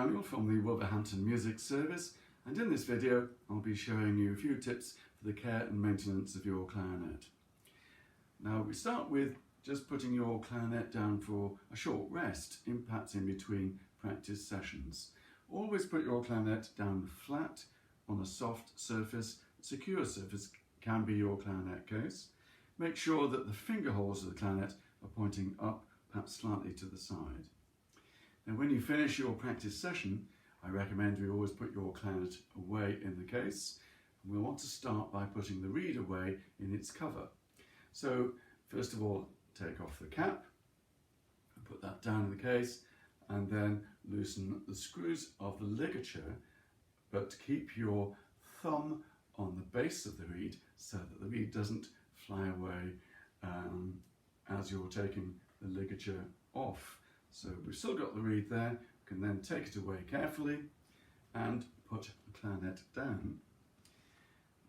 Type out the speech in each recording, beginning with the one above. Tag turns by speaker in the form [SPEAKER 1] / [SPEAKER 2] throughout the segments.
[SPEAKER 1] Daniel from the Wolverhampton Music Service, and in this video I'll be showing you a few tips for the care and maintenance of your clarinet. Now we start with just putting your clarinet down for a short rest, perhaps in between practice sessions. Always put your clarinet down flat on a soft surface. Secure surface can be your clarinet case. Make sure that the finger holes of the clarinet are pointing up, perhaps slightly to the side. And when you finish your practice session, I recommend you always put your clarinet away in the case. And we'll want to start by putting the reed away in its cover. So first of all, take off the cap and put that down in the case, and then loosen the screws of the ligature, but keep your thumb on the base of the reed so that the reed doesn't fly away as you're taking the ligature off. So we've still got the reed there. You can then take it away carefully and put the clarinet down.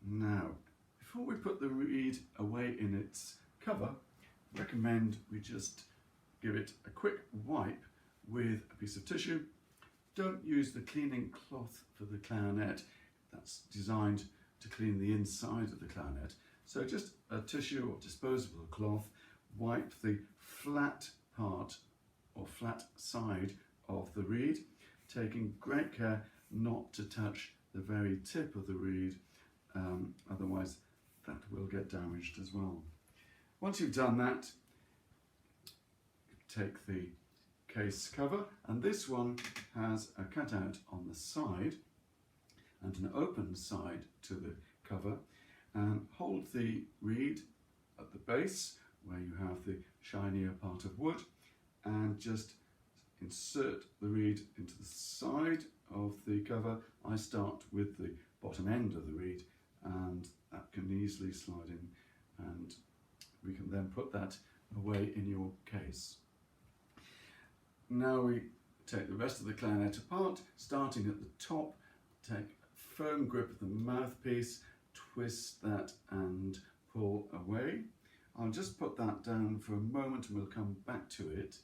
[SPEAKER 1] Now, before we put the reed away in its cover, I recommend we just give it a quick wipe with a piece of tissue. Don't use the cleaning cloth for the clarinet. That's designed to clean the inside of the clarinet. So just a tissue or disposable cloth, wipe the flat part or flat side of the reed, taking great care not to touch the very tip of the reed, otherwise that will get damaged as well. Once you've done that, take the case cover, and this one has a cutout on the side and an open side to the cover, and hold the reed at the base where you have the shinier part of wood, and just insert the reed into the side of the cover. I start with the bottom end of the reed, and that can easily slide in, and we can then put that away in your case. Now we take the rest of the clarinet apart, starting at the top. Take a firm grip of the mouthpiece, twist that and pull away. I'll just put that down for a moment and we'll come back to it.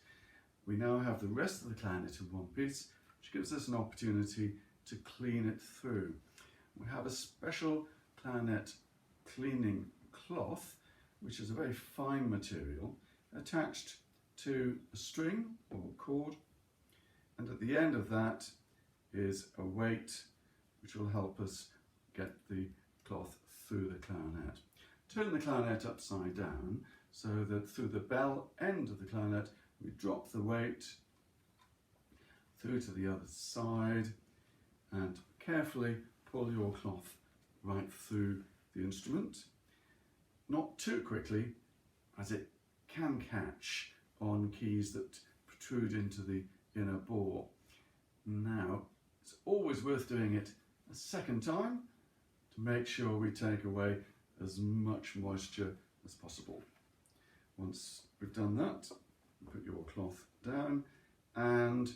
[SPEAKER 1] We now have the rest of the clarinet in one piece, which gives us an opportunity to clean it through. We have a special clarinet cleaning cloth, which is a very fine material, attached to a string or cord, and at the end of that is a weight which will help us get the cloth through the clarinet. Turn the clarinet upside down so that through the bell end of the clarinet we drop the weight through to the other side and carefully pull your cloth right through the instrument. Not too quickly, as it can catch on keys that protrude into the inner bore. Now, it's always worth doing it a second time to make sure we take away as much moisture as possible. Once we've done that, put your cloth down and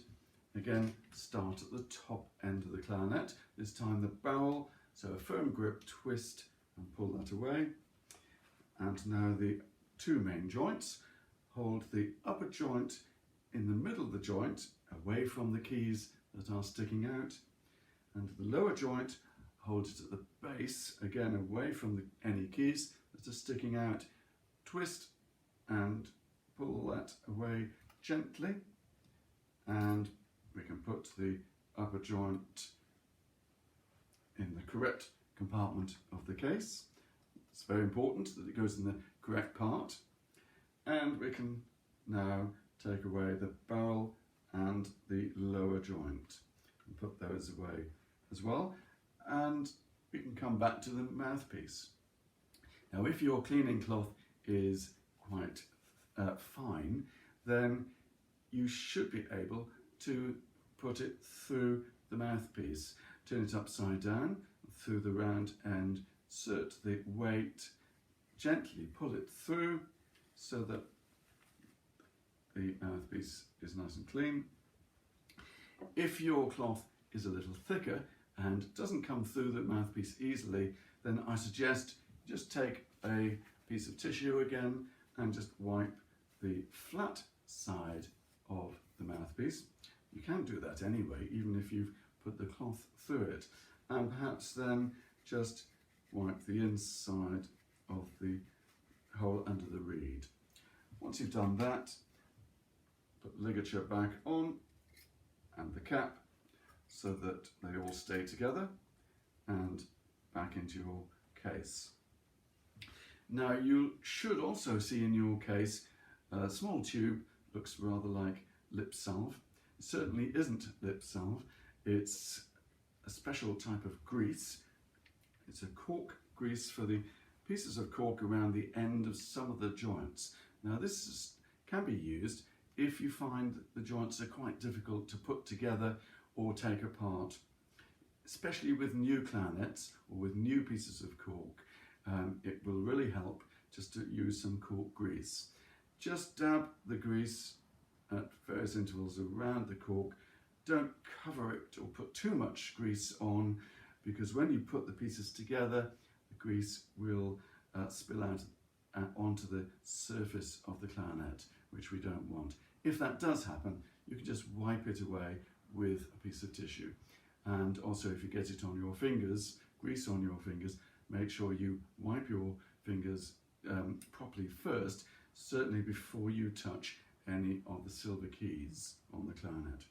[SPEAKER 1] again start at the top end of the clarinet. This time the barrel, so a firm grip, twist and pull that away. And now the two main joints. Hold the upper joint in the middle of the joint, away from the keys that are sticking out, and the lower joint, hold it at the base, again away from any keys that are sticking out. Twist and pull that away gently, and we can put the upper joint in the correct compartment of the case. It's very important that it goes in the correct part. And we can now take away the barrel and the lower joint and put those away as well. And we can come back to the mouthpiece. Now, if your cleaning cloth is quite fine, then you should be able to put it through the mouthpiece. Turn it upside down through the round end, insert the weight, gently pull it through so that the mouthpiece is nice and clean. If your cloth is a little thicker and doesn't come through the mouthpiece easily, then I suggest just take a piece of tissue again and just wipe the flat side of the mouthpiece. You can do that anyway, even if you've put the cloth through it. And perhaps then just wipe the inside of the hole under the reed. Once you've done that, put the ligature back on and the cap so that they all stay together and back into your case. Now you should also see in your case a small tube, looks rather like lip salve. It certainly isn't lip salve, it's a special type of grease. It's a cork grease for the pieces of cork around the end of some of the joints. Now this can be used if you find that the joints are quite difficult to put together or take apart, especially with new clarinets or with new pieces of cork. It will really help just to use some cork grease. Just dab the grease at various intervals around the cork. Don't cover it or put too much grease on, because when you put the pieces together, the grease will spill out onto the surface of the clarinet, which we don't want. If that does happen, you can just wipe it away with a piece of tissue. And also, if you get it on your fingers, grease on your fingers, make sure you wipe your fingers properly first, certainly before you touch any of the silver keys on the clarinet.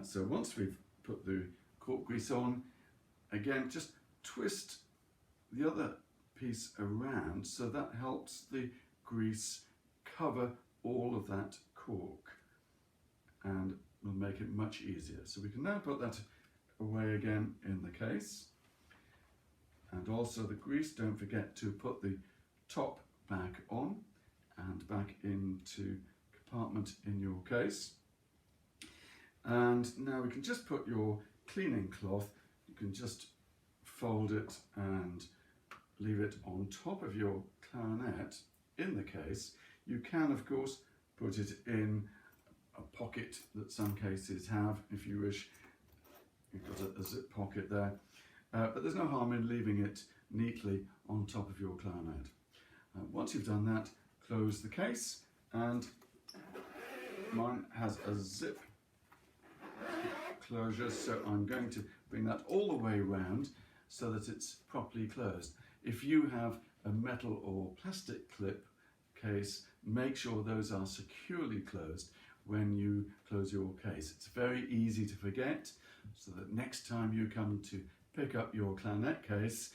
[SPEAKER 1] So once we've put the cork grease on, again, just twist the other piece around so that helps the grease cover all of that cork and will make it much easier. So we can now put that away again in the case. And also the grease, don't forget to put the top back on and back into compartment in your case. And now we can just put your cleaning cloth, you can just fold it and leave it on top of your clarinet in the case. You can, of course, put it in a pocket that some cases have, if you wish. You've got a zip pocket there. But there's no harm in leaving it neatly on top of your clarinet. Once you've done that, close the case, and mine has a zip closure, so I'm going to bring that all the way around so that it's properly closed. If you have a metal or plastic clip case, make sure those are securely closed when you close your case. It's very easy to forget, so that next time you come to pick up your clarinet case,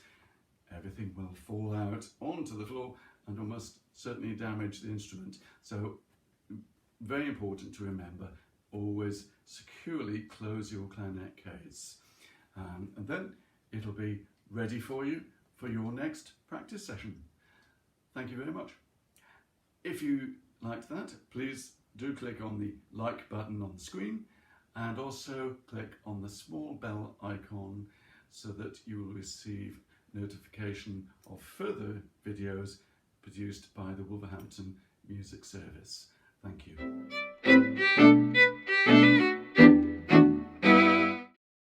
[SPEAKER 1] everything will fall out onto the floor and almost certainly damage the instrument. So very important to remember, always securely close your clarinet case. And then it'll be ready for you for your next practice session. Thank you very much. If you liked that, please do click on the like button on the screen, and also click on the small bell icon so that you will receive notification of further videos produced by the Wolverhampton Music Service. Thank you.